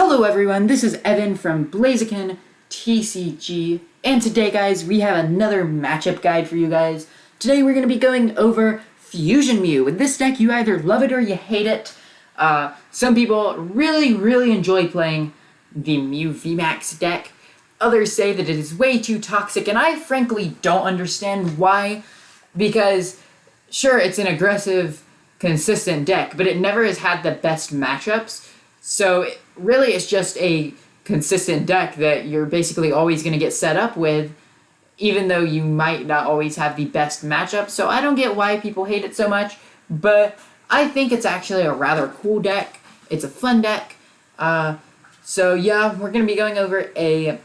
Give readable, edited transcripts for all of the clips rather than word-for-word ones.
Hello everyone, this is Evan from BlazikenTCG, and today guys, we have another matchup guide for you guys. Today we're going to be going over Fusion Mew. With this deck, you either love it or you hate it. Some people really enjoy playing the Mew VMAX deck. Others say that it is way too toxic, and I frankly don't understand why, because sure, it's an aggressive, consistent deck, but it never has had the best matchups. So really it's just a consistent deck that you're basically always going to get set up with, even though you might not always have the best matchup. So I don't get why people hate it so much, but I think it's actually a rather cool deck. It's a fun deck. So yeah, we're going to be going over a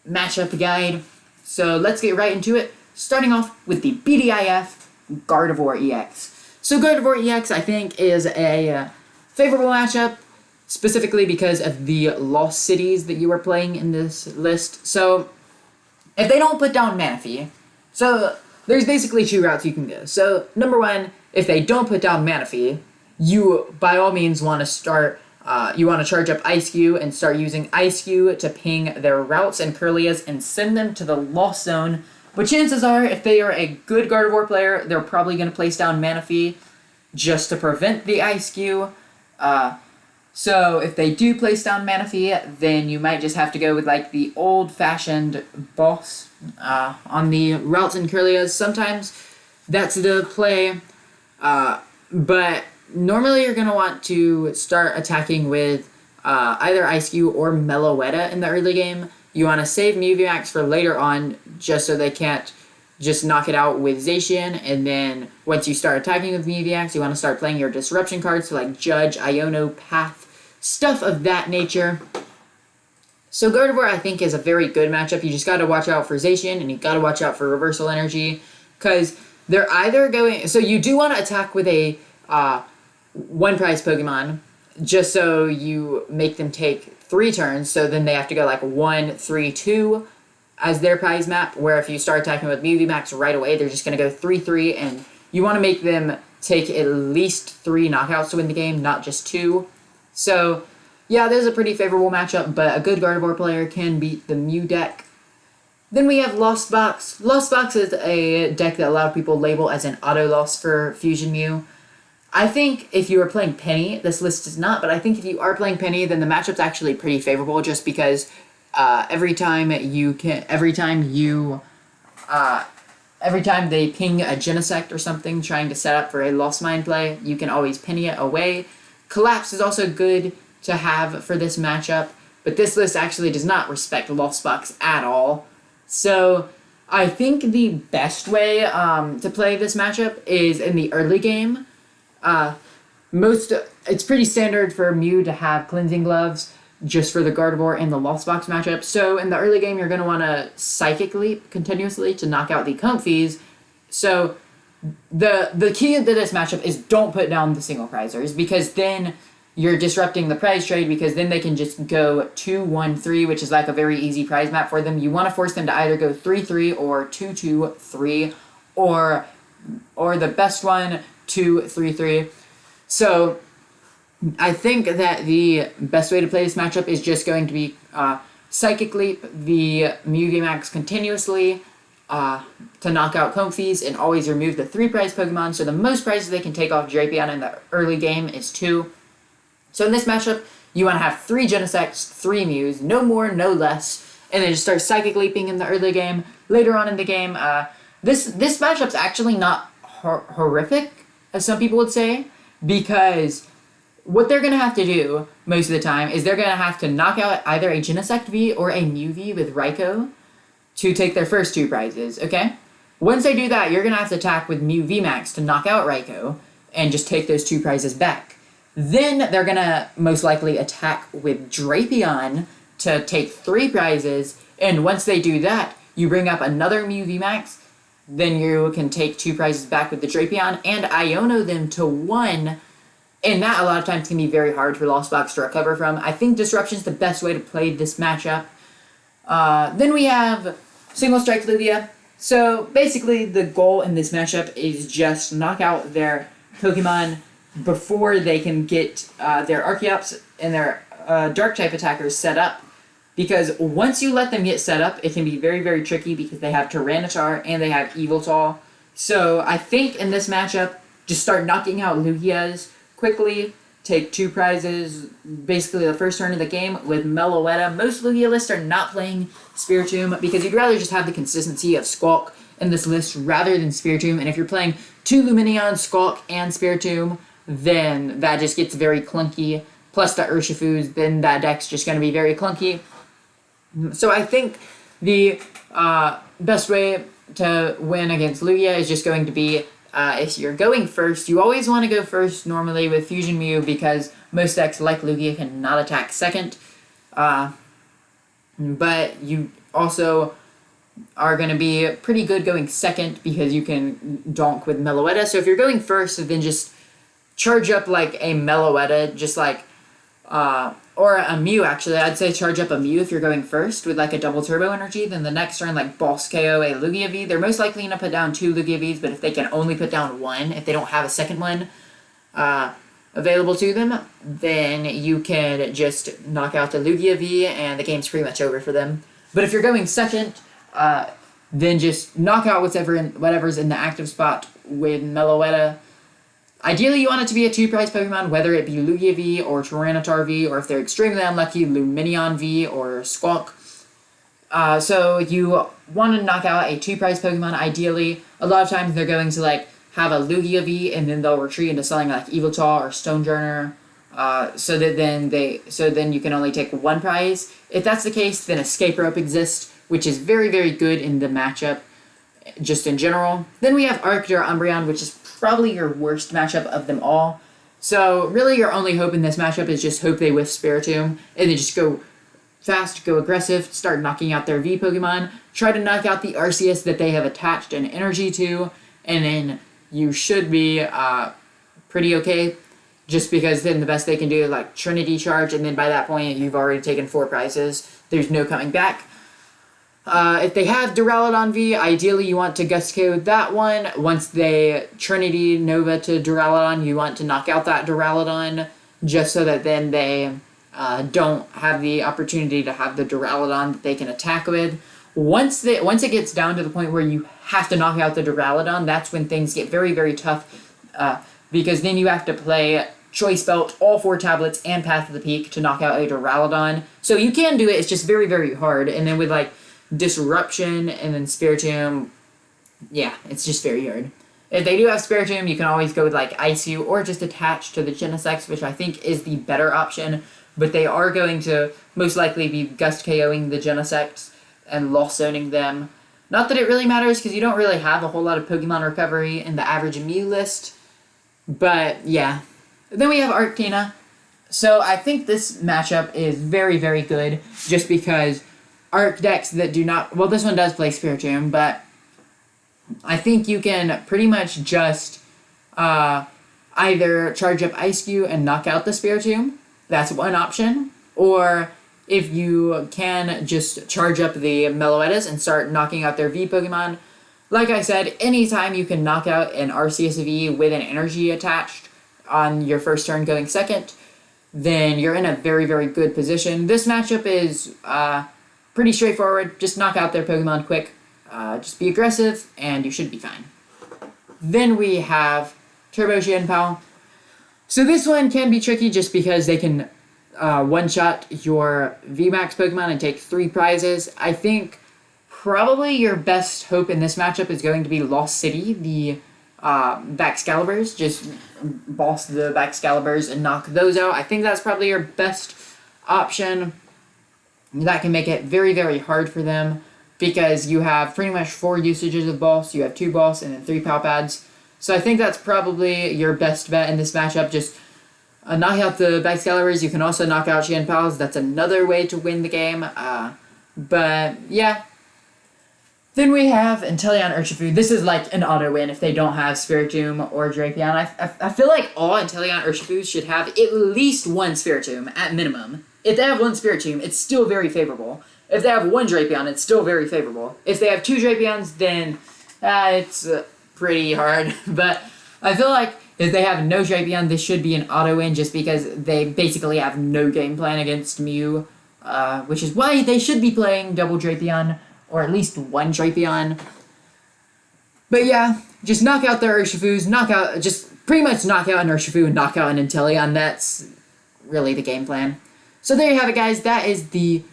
matchup guide. So let's get right into it, starting off with the BDIF Gardevoir EX. So Gardevoir EX, I think, is a favorable matchup, specifically because of the lost cities that you are playing in this list. So if they don't put down Manaphy, so there's basically two routes you can go. So number one, if they don't put down Manaphy, you by all means want to start, you want to charge up Ice-Q and start using Ice-Q to ping their routes and Kirlias and send them to the lost zone. But chances are, if they are a good Gardevoir player, they're probably going to place down Manaphy just to prevent the Ice-Q. So if they do place down Manaphy, then you might just have to go with like the old-fashioned boss on the routes and Kirlias. Sometimes that's the play, but normally you're going to want to start attacking with either Ice-Q or Meloetta in the early game. You want to save Mew VMAX for later on, just so they can't just knock it out with Zacian, and then once you start attacking with Mew VMAX, you want to start playing your disruption cards, so like Judge, Iono, Path, stuff of that nature. So Gardevoir, I think, is a very good matchup. You just got to watch out for Zacian, and you got to watch out for Reversal Energy, because they're either going... So you do want to attack with a one-prize Pokemon, just so you make them take 3 turns, so then they have to go like 1, 3, 2 as their prize map, where if you start attacking with Mew VMAX right away, they're just going to go 3, 3, and you want to make them take at least 3 knockouts to win the game, not just 2. So, yeah, there's a pretty favorable matchup, but a good Gardevoir player can beat the Mew deck. Then we have Lost Box. Lost Box is a deck that a lot of people label as an auto-loss for Fusion Mew. I think if you are playing Penny, this list is not, but I think if you are playing Penny, then the matchup's actually pretty favorable, just because every time they ping a Genesect or something trying to set up for a Lost Mine play, you can always Penny it away. Collapse is also good to have for this matchup, but this list actually does not respect Lost Box at all. So I think the best way to play this matchup is in the early game. It's pretty standard for Mew to have Cleansing Gloves just for the Gardevoir and the Lost Box matchup. So in the early game, you're going to want to Psychic Leap continuously to knock out the Comfies. So the key to this matchup is don't put down the single prizers, because then you're disrupting the prize trade, because then they can just go 2, 1, 3, which is like a very easy prize map for them. You want to force them to either go 3, 3 or 2, 2, 3, or the best one, 2, 3, 3. So I think that the best way to play this matchup is just going to be Psychic Leap the Mew VMAX continuously to knock out Comfies, and always remove the 3 prize Pokemon. So the most prizes they can take off Drapion in the early game is 2. So in this matchup, you want to have 3 Genesects, 3 Mews, no more, no less, and then just start Psychic Leaping in the early game. Later on in the game, this matchup's actually not horrific, as some people would say, because what they're going to have to do most of the time is they're going to have to knock out either a Genesect V or a Mew V with Raikou to take their first 2 prizes, okay? Once they do that, you're going to have to attack with Mew VMAX to knock out Raikou and just take those 2 prizes back. Then they're going to most likely attack with Drapion to take 3 prizes, and once they do that, you bring up another Mew VMAX, then you can take 2 prizes back with the Drapion and Iono them to 1, and that a lot of times can be very hard for Lost Box to recover from. I think Disruption's the best way to play this matchup. Then we have Single Strike Lugia. So basically the goal in this matchup is just knock out their Pokemon before they can get their Archeops and their dark type attackers set up, because once you let them get set up, it can be very, very tricky because they have Tyranitar and they have Yveltal. So I think in this matchup, just start knocking out Lugias quickly, take 2 prizes, basically the first turn of the game with Meloetta. Most Lugia lists are not playing Spiritomb because you'd rather just have the consistency of Squawk in this list rather than Spiritomb. And if you're playing 2 Lumineon, Squawk, and Spiritomb, then that just gets very clunky. Plus the Urshifus, then that deck's just going to be very clunky. So I think the best way to win against Lugia is just going to be, if you're going first, you always want to go first normally with Fusion Mew because most decks like Lugia cannot attack second. But you also are going to be pretty good going second because you can donk with Meloetta. So if you're going first, then just charge up like a Meloetta, just like, or a Mew actually. I'd say charge up a Mew if you're going first with like a double turbo energy. Then the next turn, like boss KO a Lugia V. They're most likely going to put down 2 Lugia Vs, but if they can only put down 1, if they don't have a second one available to them, then you can just knock out the Lugia V and the game's pretty much over for them. But if you're going second, then just knock out whatever's in the active spot with Meloetta. Ideally, you want it to be a 2-prize Pokemon, whether it be Lugia V or Tyranitar V, or if they're extremely unlucky, Lumineon V or Squawk. So you want to knock out a 2-prize Pokemon, ideally. A lot of times they're going to like have a Lugia V, and then they'll retreat into something like Yveltal or Stonejourner, so then you can only take 1 prize. If that's the case, then Escape Rope exists, which is very, very good in the matchup, just in general. Then we have Arti or Umbreon, which is probably your worst matchup of them all. So really your only hope in this matchup is just hope they whiff Spiritomb, and then just go fast, go aggressive, start knocking out their V Pokemon, try to knock out the Arceus that they have attached an energy to, and then you should be pretty okay, just because then the best they can do is like Trinity Charge, and then by that point you've already taken 4 prizes. There's no coming back. If they have Duraludon V, ideally you want to Gust KO that one. Once they Trinity Nova to Duraludon, you want to knock out that Duraludon, just so that then they don't have the opportunity to have the Duraludon that they can attack with. Once it gets down to the point where you have to knock out the Duraludon, that's when things get very, very tough, because then you have to play Choice Belt, all 4 tablets, and Path of the Peak to knock out a Duraludon. So you can do it, it's just very, very hard. And then with like Disruption and then Spiritomb, yeah, it's just very hard. If they do have Spiritomb, you can always go with like Ice-U or just attach to the Genesect, which I think is the better option, but they are going to most likely be Gust KOing the Genesect and Lost Zoning them. Not that it really matters because you don't really have a whole lot of Pokemon recovery in the average Mew list, but yeah. Then we have Arctina. So I think this matchup is very, very good just because Arc decks that do not... Well, this one does play Spiritomb, but I think you can pretty much just either charge up Ice-Q and knock out the Spiritomb. That's one option. Or if you can just charge up the Meloettas and start knocking out their V Pokemon. Like I said, anytime you can knock out an Arceus V with an energy attached on your first turn going second, then you're in a very, very good position. This matchup is... pretty straightforward. Just knock out their Pokemon quick. Just be aggressive, and you should be fine. Then we have Turbo Jinpal. So this one can be tricky just because they can one-shot your VMAX Pokemon and take 3 prizes. I think probably your best hope in this matchup is going to be Lost City, the Baxcaliburs. Just boss the Baxcaliburs and knock those out. I think that's probably your best option. That can make it very, very hard for them because you have pretty much 4 usages of Boss. You have 2 Boss and then 3 Pow Pads. So I think that's probably your best bet in this matchup. Just knock out the Baxcaliburs. You can also knock out Jinpals. That's another way to win the game. But yeah. Then we have Intellion Urshifu. This is like an auto win if they don't have Spiritomb or Drapion. I feel like all Intellion Urshifus should have at least 1 Spiritomb at minimum. If they have 1 Spiritomb, it's still very favorable. If they have 1 Drapion, it's still very favorable. If they have 2 Drapions, then it's pretty hard. But I feel like If they have no Drapion, this should be an auto win just because they basically have no game plan against Mew, which is why they should be playing double Drapion, or at least one Drapion. But yeah, just knock out the Urshifus, just pretty much knock out an Urshifu and knock out an Intellion. That's really the game plan. So there you have it, guys. That is the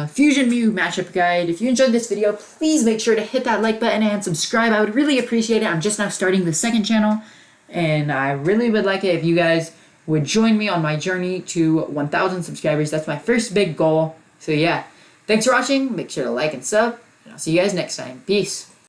Fusion Mew matchup guide. If you enjoyed this video, please make sure to hit that like button and subscribe. I would really appreciate it. I'm just now starting the second channel, and I really would like it if you guys would join me on my journey to 1,000 subscribers. That's my first big goal. So yeah, thanks for watching. Make sure to like and sub, and I'll see you guys next time. Peace.